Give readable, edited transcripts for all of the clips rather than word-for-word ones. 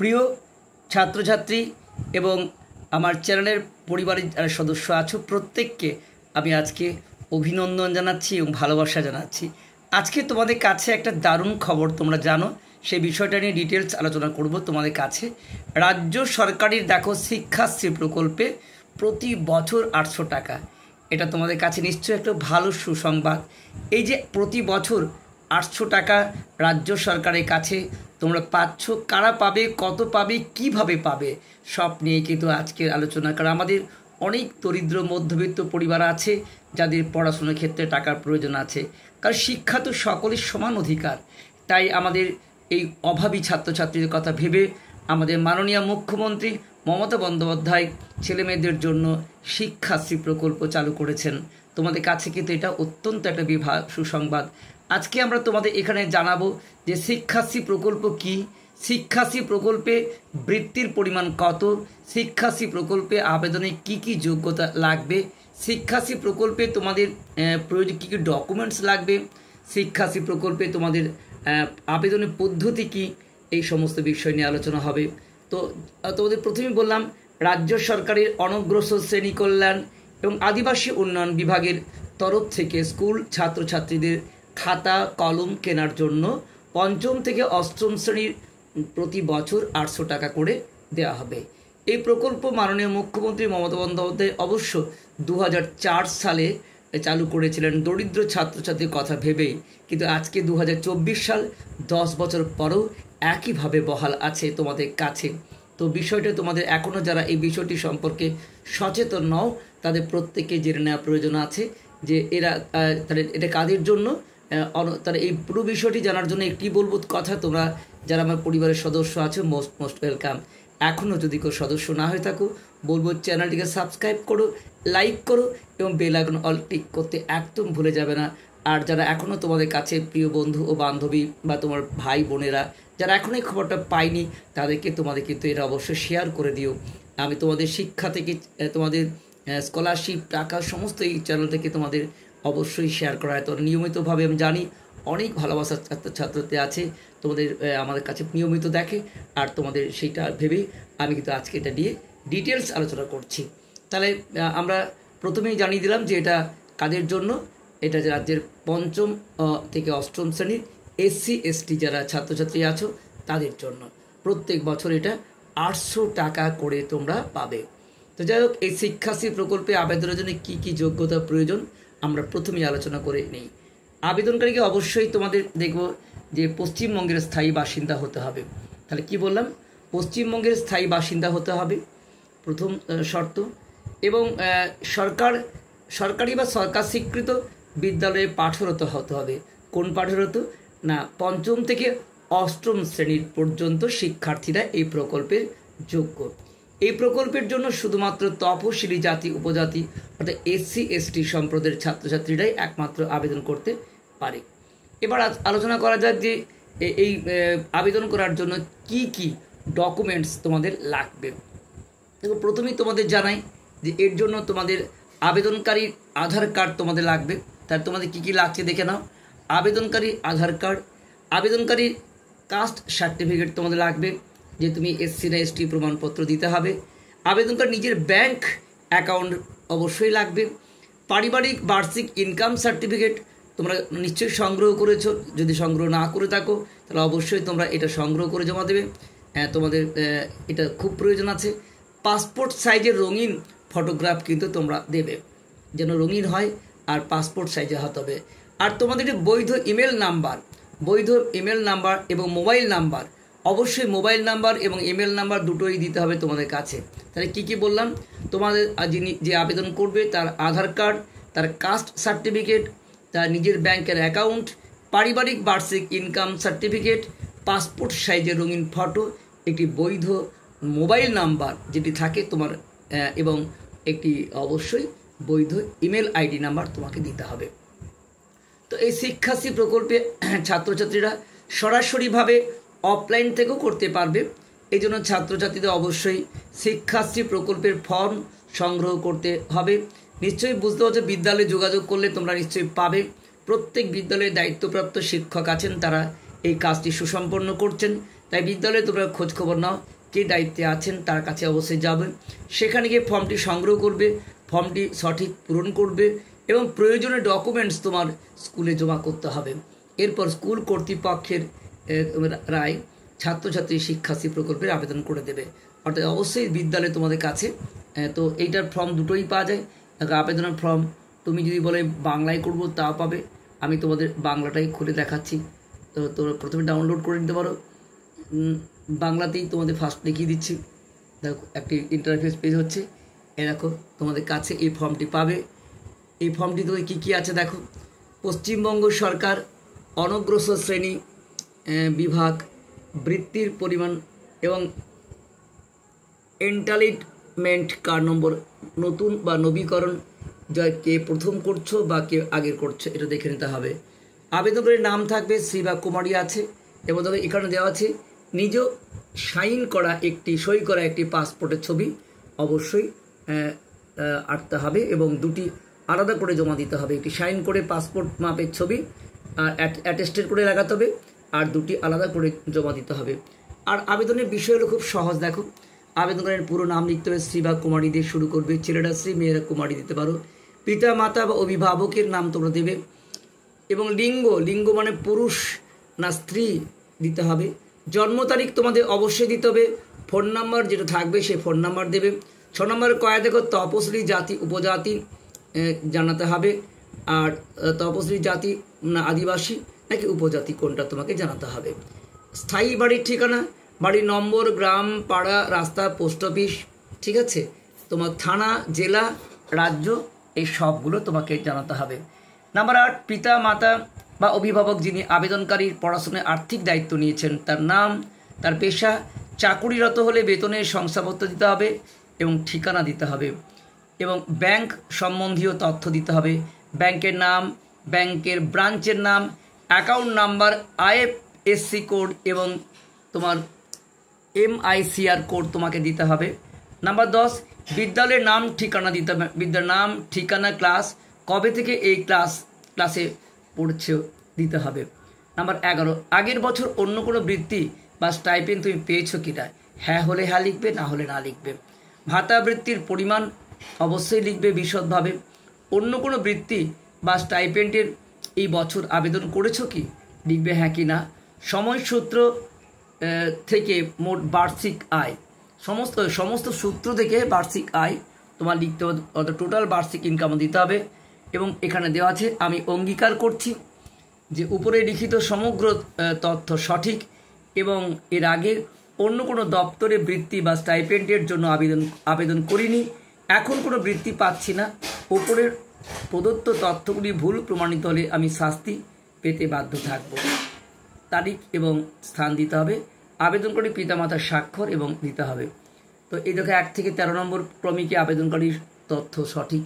প্রিয় ছাত্রছাত্রী এবং আমার চ্যানেলের পরিবারের যারা সদস্য আছো প্রত্যেককে আমি আজকে অভিনন্দন জানাচ্ছি এবং ভালোবাসা জানাচ্ছি। আজকে তোমাদের কাছে একটা দারুণ খবর, তোমরা জানো সেই বিষয়টা নিয়ে ডিটেলস আলোচনা করব তোমাদের কাছে। রাজ্য সরকারের দেখো শিক্ষাশ্রী প্রকল্পে প্রতি বছর 800 টাকা, এটা তোমাদের কাছে নিশ্চয়ই একটা ভালো সুসংবাদ। এই যে প্রতি বছর 800 টাকা রাজ্য সরকারের কাছে তোমরা পাচ্ছ, কারা পাবে, কত পাবে, কিভাবে পাবে, সব নিয়ে কিন্তু আজকের আলোচনা। কারণ আমাদের অনেক দরিদ্র মধ্যবিত্ত পরিবার আছে যাদের পড়াশোনার ক্ষেত্রে টাকার প্রয়োজন আছে, কারণ শিক্ষা তো সকলের সমান অধিকার। তাই আমাদের এই অভাবী ছাত্রছাত্রীদের কথা ভেবে আমাদের মাননীয় মুখ্যমন্ত্রী মমতা বন্দ্যোপাধ্যায় ছেলেমেয়েদের জন্য শিক্ষাশ্রী প্রকল্প চালু করেছেন। তোমাদের কাছে কিন্তু এটা অত্যন্ত একটা সুসংবাদ। আজকে আমরা তোমাদের এখানে জানাবো যে শিক্ষাশ্রী প্রকল্প কি, শিক্ষাশ্রী প্রকল্পে বৃত্তির পরিমাণ কত, শিক্ষাশ্রী প্রকল্পে আবেদনে কি কি যোগ্যতা লাগবে, শিক্ষাশ্রী প্রকল্পে তোমাদের প্রয়োজন কী কী ডকুমেন্টস লাগবে, শিক্ষাশ্রী প্রকল্পে তোমাদের আবেদনের পদ্ধতি কি, এই সমস্ত বিষয় নিয়ে আলোচনা হবে। তো তোমাদের প্রথমেই বললাম, রাজ্য সরকারের অনগ্রসর শ্রেণী কল্যাণ এবং আদিবাসী উন্নয়ন বিভাগের তরফ থেকে স্কুল ছাত্রছাত্রীদের খাতা কলম কেনার জন্য পঞ্চম থেকে অষ্টম শ্রেণীর প্রতি বছর 800 টাকা করে দেওয়া হবে। এই প্রকল্প মাননীয় মুখ্যমন্ত্রী মমতা বন্দ্যোপাধ্যায় অবশ্য 2004 সালে চালু করেছিলেন দরিদ্র ছাত্রছাত্রীর কথা ভেবেই, কিন্তু আজকে 2024 সাল, 10 বছর পরেও একইভাবে বহাল আছে তোমাদের কাছে। তো বিষয়টা তোমাদের এখনও যারা এই বিষয়টি সম্পর্কে সচেতন নও তাদের প্রত্যেককে জেনে নেওয়া প্রয়োজন আছে যে তাদের এটা কাদের জন্য। তারা এই পুরো বিষয়টি জানার জন্য একটি বলবো কথা, তোমরা যারা আমার পরিবারের সদস্য আছো মোস্ট ওয়েলকাম। এখনও যদি কেউ সদস্য না হয়ে থাকো বলবো চ্যানেলটিকে সাবস্ক্রাইব করো, লাইক করো এবং বেল আইকন অল টিক করতে একদম ভুলে যাবে না। আর যারা এখনও তোমাদের কাছে প্রিয় বন্ধু ও বান্ধবী বা তোমার ভাই বোনেরা যারা এখনও এই খবরটা পায়নি তাদেরকে তোমাদের কিন্তু এটা অবশ্যই শেয়ার করে দিও। আমি তোমাদের শিক্ষা থেকে তোমাদের স্কলারশিপ টাকা সমস্ত এই চ্যানেল থেকে তোমাদের অবশ্যই শেয়ার করা হয়। তো নিয়মিতভাবে আমি জানি অনেক ভালোবাসার ছাত্রছাত্রী আছে তোমাদের আমাদের কাছে নিয়মিত দেখে, আর তোমাদের সেইটা ভেবেই আমি কিন্তু আজকে এটা নিয়ে ডিটেলস আলোচনা করছি। তাহলে আমরা প্রথমেই জানিয়ে দিলাম যে এটা কাদের জন্য। এটা যে রাজ্যের পঞ্চম থেকে অষ্টম শ্রেণীর SC ST যারা ছাত্রছাত্রী আছো তাদের জন্য প্রত্যেক বছর এটা 800 টাকা করে তোমরা পাবে। তো যাই হোক, এই শিক্ষাশ্রী প্রকল্পে আবেদনের জন্য কী কী যোগ্যতা প্রয়োজন আমরা প্রথমেই আলোচনা করে নিই। আবেদনকারীকে অবশ্যই তোমাদের দেখব যে পশ্চিমবঙ্গের স্থায়ী বাসিন্দা হতে হবে। তাহলে কি বললাম, পশ্চিমবঙ্গের স্থায়ী বাসিন্দা হতে হবে প্রথম শর্ত, এবং সরকারি বা সরকার স্বীকৃত বিদ্যালয়ে পাঠরত হতে হবে। কোন পাঠরত না, পঞ্চম থেকে অষ্টম শ্রেণীর পর্যন্ত শিক্ষার্থীরা এই প্রকল্পের যোগ্য। এই প্রকল্পের জন্য শুধুমাত্র তপশিলি জাতি উপজাতি অর্থাৎ SC ST সম্প্রদায়ের ছাত্রছাত্রীরাই একমাত্র আবেদন করতে পারে। এবার আলোচনা করা যাক যে এই আবেদন করার জন্য কি কি ডকুমেন্টস তোমাদের লাগবে। দেখো, প্রথমেই তোমাদের জানাই যে এর জন্য তোমাদের আবেদনকারীর আধার কার্ড তোমাদের লাগবে। তাহলে তোমাদের কি কি লাগছে দেখে নাও। আবেদনকারীর আধার কার্ড, আবেদনকারীর কাস্ট সার্টিফিকেট তোমাদের লাগবে, যে তুমি SC না ST প্রমাণপত্র দিতে হবে। আবেদনকারী নিজের ব্যাংক অ্যাকাউন্ট অবশ্যই লাগবে। পারিবারিক বার্ষিক ইনকাম সার্টিফিকেট তোমরা নিশ্চয়ই সংগ্রহ করেছো, যদি সংগ্রহ না করে থাকো তাহলে অবশ্যই তোমরা এটা সংগ্রহ করে জমা দেবে, তোমাদের এটা খুব প্রয়োজন আছে। পাসপোর্ট সাইজের রঙিন ফটোগ্রাফ কিন্তু তোমরা দেবে, যেন রঙিন হয় আর পাসপোর্ট সাইজে হতে হবে। আর তোমাদের বৈধ ইমেল নাম্বার এবং মোবাইল নাম্বার, অবশ্যই মোবাইল নাম্বার এবং ইমেল নাম্বার দুটোই দিতে হবে তোমাদের কাছে। তাহলে কি কি বললাম, তোমাদের যিনি যে আবেদন করবে তার আধার কার্ড, তার কাস্ট সার্টিফিকেট, তার নিজের ব্যাংকের অ্যাকাউন্ট, পারিবারিক বার্ষিক ইনকাম সার্টিফিকেট, পাসপোর্ট সাইজের রঙিন ফটো, একটি বৈধ মোবাইল নাম্বার যেটি থাকে তোমার, এবং একটি অবশ্যই বৈধ ইমেল ID নাম্বার তোমাকে দিতে হবে। তো এই শিক্ষাশ্রী প্রকল্পে ছাত্রছাত্রীরা সরাসরিভাবে অফলাইন থেকেও করতে পারবে। এই জন্য ছাত্রছাত্রীদের অবশ্যই শিক্ষাশ্রী প্রকল্পের ফর্ম সংগ্রহ করতে হবে। নিশ্চয়ই বুঝতে পারছো, বিদ্যালয়ে যোগাযোগ করলে তোমরা নিশ্চয়ই পাবে। প্রত্যেক বিদ্যালয়ে দায়িত্বপ্রাপ্ত শিক্ষক আছেন, তারা এই কাজটি সুসম্পন্ন করছেন। তাই বিদ্যালয়ে তোমরা খোঁজখবর নাও, কে দায়িত্বে আছেন তার কাছে অবশ্যই যাবে, সেখানে গিয়ে ফর্মটি সংগ্রহ করবে, ফর্মটি সঠিক পূরণ করবে এবং প্রয়োজনীয় ডকুমেন্টস তোমার স্কুলে জমা করতে হবে। এরপর স্কুল কর্তৃপক্ষের রায় ছাত্রছাত্রী শিক্ষাশ্রী প্রকল্পের আবেদন করে দেবে। অর্থাৎ অবশ্যই বিদ্যালয়ে তোমাদের কাছে তো এইটার ফর্ম দুটোই পাওয়া যায়। আবেদনের ফর্ম তুমি যদি বলে বাংলায় করবো তাও পাবে, আমি তোমাদের বাংলাটাই খুলে দেখাচ্ছি। তো তোমরা প্রথমে ডাউনলোড করে নিতে পারো, বাংলাতেই তোমাদের ফার্স্ট দেখিয়ে দিচ্ছি। দেখো একটি ইন্টারফেস পেজ হচ্ছে, এ দেখো তোমাদের কাছে এই ফর্মটি পাবে। এই ফর্মটি তোমাদের কী কী আছে দেখো, পশ্চিমবঙ্গ সরকার অনগ্রসর শ্রেণী বিভাগ বৃত্তির পরিমাণ এবং এন্টাইটলমেন্ট কার্ড নম্বর, নতুন বা নবীকরণ, যা কে প্রথম করছো বা কে আগের করছো এটা দেখে নিতে হবে। আবেদকের নাম থাকবে শ্রী বা কুমারী আছে এবং তবে এখানে দেওয়া আছে নিজ সাইন করা একটি সই করা একটি পাসপোর্টের ছবি অবশ্যই আঁকতে হবে এবং দুটি আলাদা করে জমা দিতে হবে। একটি সাইন করে পাসপোর্ট মাপের ছবি আর অ্যাটেস্টেড করে লাগাতে হবে, আর দুটি আলাদা করে জমা দিতে হবে। আর আবেদনের বিষয় হলো খুব সহজ। দেখো আবেদনের পুরো নাম লিখতে হবে, শ্রী বা কুমারী দিয়ে শুরু করবে, ছেলেরা শ্রী মেয়েরা কুমারী দিতে পারো। পিতা মাতা বা অভিভাবকের নাম তোমরা দেবে এবং লিঙ্গ মানে পুরুষ না স্ত্রী দিতে হবে। জন্ম তারিখ তোমাদের অবশ্যই দিতে হবে। ফোন নাম্বার যেটা থাকবে সেই ফোন নাম্বার দেবে। 6 নম্বরের কয়া দেখো তপশিলি জাতি উপজাতি জানাতে হবে, আর তপশিলি জাতি না আদিবাসী নাকি উপজাতি কোনটা তোমাকে জানাতে হবে। স্থায়ী বাড়ির ঠিকানা, বাড়ির নম্বর, গ্রাম, পাড়া, রাস্তা, পোস্ট অফিস, ঠিক আছে, তোমার থানা, জেলা, রাজ্য, এই সবগুলো তোমাকে জানাতে হবে। নাম্বার 8, পিতা মাতা বা অভিভাবক যিনি আবেদনকারীর পড়াশোনায় আর্থিক দায়িত্ব নিয়েছেন তার নাম, তার পেশা, চাকুরিরত হলে বেতনের শংসাপত্র দিতে হবে এবং ঠিকানা দিতে হবে এবং ব্যাংক সম্বন্ধীয় তথ্য দিতে হবে। ব্যাংকের নাম, ব্যাংকের ব্রাঞ্চের নাম, অ্যাকাউন্ট নাম্বার, IFSC কোড এবং তোমার MICR কোড তোমাকে দিতে হবে। নাম্বার 10, বিদ্যালয়ের নাম ঠিকানা দিতে হবে। বিদ্যালয়ের নাম, ঠিকানা, ক্লাস, কবে থেকে এই ক্লাসে পড়ছে দিতে হবে। নাম্বার 11, আগের বছর অন্য কোনো বৃত্তি বা স্টাইপেন্ড তুমি পেয়েছো কিনা, হ্যাঁ হলে হ্যাঁ লিখবে, না হলে না লিখবে। ভাতা বৃত্তির পরিমাণ অবশ্যই লিখবে বিশদভাবে। অন্য কোনো বৃত্তি বা স্টাইপেন্ডের এই বছর আবেদন করেছো কি, লিখবে হ্যাঁ কি না। সময়সূত্র থেকে মোট বার্ষিক আয়, সমস্ত সূত্র থেকে বার্ষিক আয় তোমার লিখতে হবে, অর্থাৎ টোটাল বার্ষিক ইনকাম দিতে হবে। এবং এখানে দেওয়া আছে আমি অঙ্গীকার করছি যে উপরে লিখিত সমগ্র তথ্য সঠিক এবং এর আগে অন্য কোনো দপ্তরে বৃত্তি বা স্টাইপেন্ডের জন্য আবেদন করিনি, এখন কোনো বৃত্তি পাচ্ছি না। উপরের প্রদত্ত তথ্যগুলি ভুল প্রমাণিত হলে আমি শাস্তি পেতে বাধ্য থাকব। তারিখ এবং স্থান দিতে হবে, আবেদনকারী পিতামাতার স্বাক্ষর এবং দিতে হবে। তো এই দেখো 1 থেকে 13 নম্বর ক্রমিকে আবেদনকারীর তথ্য সঠিক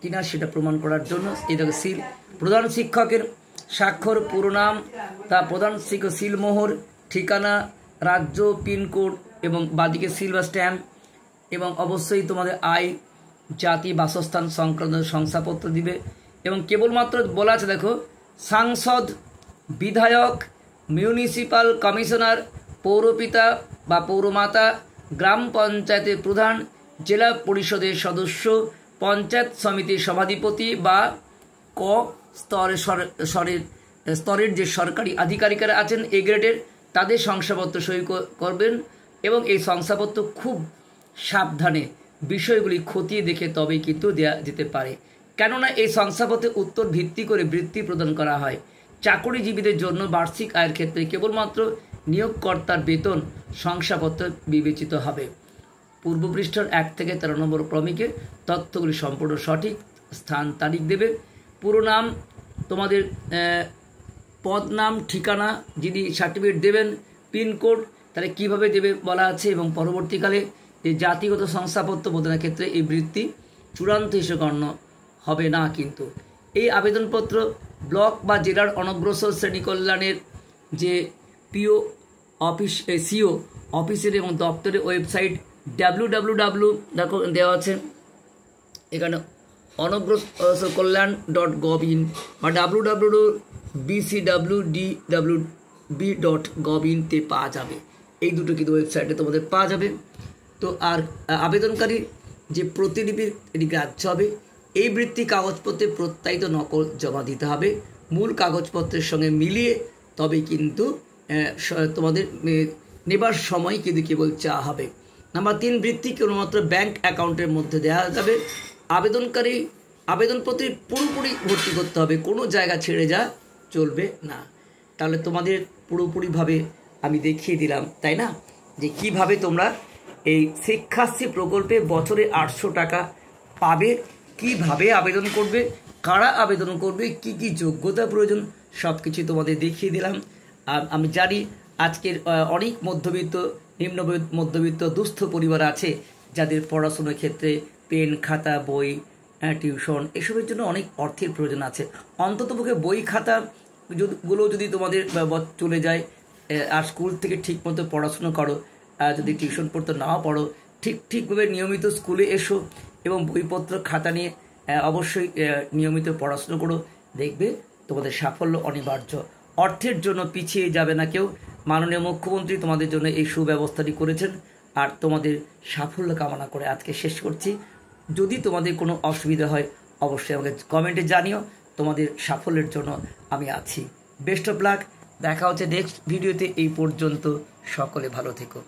কিনা সেটা প্রমাণ করার জন্য এই দেখো সিল, প্রধান শিক্ষকের স্বাক্ষর, পুরো নাম, তা প্রধান শিক্ষক সিলমোহর, ঠিকানা, রাজ্য, পিনকোড এবং বাদিকে সিল বা স্ট্যাম্প এবং অবশ্যই তোমাদের আয়, জাতি, বাসস্থান সংক্রান্ত শংসাপত্র দিবে। এবং কেবলমাত্র বলা আছে দেখো সাংসদ, বিধায়ক, মিউনিসিপাল কমিশনার, পৌরপিতা বা পৌরমাতা, গ্রাম পঞ্চায়েতের প্রধান, জেলা পরিষদের সদস্য, পঞ্চায়েত সমিতির সভাধিপতি বা ক স্তরের যে সরকারি আধিকারিকরা আছেন এ গ্রেডের, তাদের শংসাপত্র সই করবেন এবং এই শংসাপত্র খুব সাবধানে বিষয়গুলি খতিয়ে দেখে তবেই কিন্তু দেওয়া যেতে পারে, কেননা এই শংসাপত্রের উত্তর ভিত্তি করে বৃত্তি প্রদান করা হয়। চাকরিজীবীদের জন্য বার্ষিক আয়ের ক্ষেত্রে কেবলমাত্র নিয়োগকর্তার বেতন শংসাপত্র বিবেচিত হবে। পূর্ব পৃষ্ঠার 1 থেকে 13 নম্বর ক্রমিকের তথ্যগুলি সম্পূর্ণ সঠিক, স্থান, তারিখ দেবে। পুরো নাম, তোমাদের পদ নাম, ঠিকানা, যিনি সার্টিফিকেট দেবেন, পিনকোড তাহলে কীভাবে দেবে বলা আছে এবং পরবর্তীকালে যে জাতিগত শংসাপত্র প্রদানের ক্ষেত্রে এই বৃত্তি চূড়ান্ত হিসেবে গণ্য হবে না। কিন্তু এই আবেদনপত্র ব্লক বা জেলার অনগ্রসর শ্রেণী কল্যাণের যে পিও অফিস, সিও অফিসের এবং দপ্তরের ওয়েবসাইট www দেখো দেওয়া আছে এখানে অনগ্রসরকল্যাণ.gov.in বা www.bcwdwb.gov.in তে পাওয়া যাবে। এই দুটো কিন্তু ওয়েবসাইটে তোমাদের পাওয়া যাবে। তো আর আবেদনকারী যে প্রতিলিপির এটি গ্রাহ্য হবে। এই বৃত্তি কাগজপত্রে প্রত্যায়িত নকল জমা দিতে হবে মূল কাগজপত্রের সঙ্গে মিলিয়ে, তবে কিন্তু তোমাদের নেবার সময় কিন্তু কেবল চাওয়া হবে। নাম্বার 3, বৃত্তি কেবলমাত্র ব্যাংক অ্যাকাউন্টের মধ্যে দেওয়া যাবে। আবেদনকারী আবেদনপত্রে পুরোপুরি ভর্তি করতে হবে, কোনো জায়গা ছেড়ে যা চলবে না। তাহলে তোমাদের পুরোপুরিভাবে আমি দেখিয়ে দিলাম, তাই না, যে কিভাবে তোমরা এই শিক্ষাশ্রী প্রকল্পে বছরে 800 টাকা পাবে, কিভাবে আবেদন করবে, কারা আবেদন করবে, কি কি যোগ্যতা প্রয়োজন, সব কিছু তোমাদের দেখিয়ে দিলাম। আর আমি জানি আজকের অনেক মধ্যবিত্ত, নিম্ন মধ্যবিত্ত, দুস্থ পরিবার আছে যাদের পড়াশোনার ক্ষেত্রে পেন, খাতা, বই, টিউশন এসবের জন্য অনেক অর্থের প্রয়োজন আছে। অন্ততপক্ষে বই খাতা গুলো যদি তোমাদের চলে যায়, আর স্কুল থেকে ঠিকমতো পড়াশুনো করো, যদি টিউশন পড়তে নাও পড়ো, ঠিকভাবে নিয়মিত স্কুলে এসো এবং বইপত্র খাতা নিয়ে অবশ্যই নিয়মিত পড়াশুনো করো, দেখবে তোমাদের সাফল্য অনিবার্য। অর্থের জন্য পিছিয়ে যাবে না কেউ। মাননীয় মুখ্যমন্ত্রী তোমাদের জন্য এই সুব্যবস্থাটি করেছেন, আর তোমাদের সাফল্য কামনা করে আজকে শেষ করছি। যদি তোমাদের কোনো অসুবিধা হয় অবশ্যই আমাকে কমেন্টে জানিও, তোমাদের সাফল্যের জন্য আমি আছি। বেস্ট অফ লাক, দেখা হচ্ছে নেক্সট ভিডিওতে। এই পর্যন্ত সকলে ভালো থেকো।